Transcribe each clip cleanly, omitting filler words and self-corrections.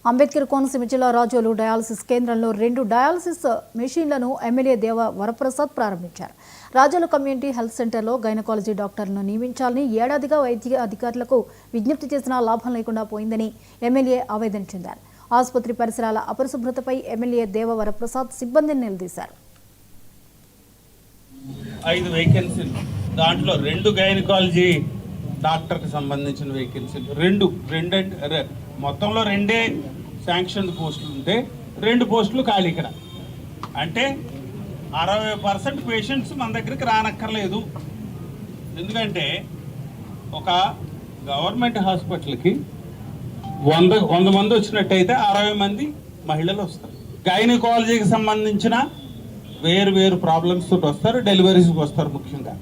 అంబేద్కర్ కోనసీమ జిల్లా రాజోలు డయాలసిస్ కేంద్రంలో 2 dialysis మెషీన్లను MLA దేవ వరప్రసాద్ ప్రారంభించారు. రాజోలు కమ్యూనిటీ హెల్త్ సెంటర్లో గైనకాలజీ డాక్టర్లను నియమించాలని ఏడాదిగా వైద్య అధికారులకు విజ్ఞప్తి చేసినా లాభం లేకుండా పోయిందని ఎమ్మెల్యే ఆవేదన చెందారు. ఆసుపత్రి పరిసరాల అపరిశుభ్రతపై ఎమ్మెల్యే దేవ వరప్రసాద్ సిబ్బందిని నిలదీశారు. 5 వేకెన్సీలు, దాంట్లో 2 గైనకాలజీ డాక్టర్కి సంబంధించిన వేకెన్సీలు, రెండు మొత్తంలో 2 శాంక్షన్ పోస్టులు ఉంటే 2 పోస్టులు ఖాళీ. ఇక్కడ అంటే 60% పేషెంట్స్ మన దగ్గరికి రానక్కర్లేదు. ఎందుకంటే ఒక గవర్నమెంట్ హాస్పిటల్కి 100 మంది వచ్చినట్టయితే 60 మంది మహిళలు వస్తారు. గైనకాలజీకి సంబంధించిన వేరు ప్రాబ్లమ్స్ తోటి వస్తారు, డెలివరీస్కి వస్తారు. ముఖ్యంగా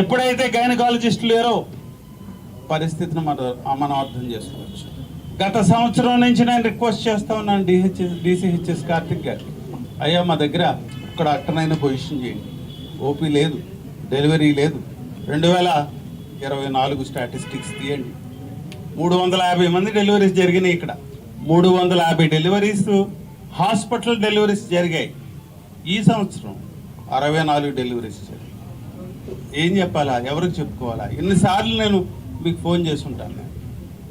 ఎప్పుడైతే గైనకాలజిస్టులు లేరో పరిస్థితిని మనం అర్థం చేసుకోవచ్చు. గత సంవత్సరం నుంచి నేను రిక్వెస్ట్ చేస్తా ఉన్నాను DCHS కార్తిక్ గారు, అయ్యా మా దగ్గర ఒక డాక్టర్నైనా పొజిషన్ చేయండి. ఓపీ లేదు, డెలివరీ లేదు. 2024 స్టాటిస్టిక్స్ తీయండి. 350 మంది డెలివరీస్ జరిగినాయి. ఇక్కడ 350 డెలివరీస్ హాస్పిటల్ డెలివరీస్ జరిగాయి. ఈ సంవత్సరం 64 డెలివరీస్ జరిగాయి. ఏం చెప్పాలా, ఎవరికి చెప్పుకోవాలా? ఎన్నిసార్లు నేను మీకు ఫోన్ చేసి ఉంటాను.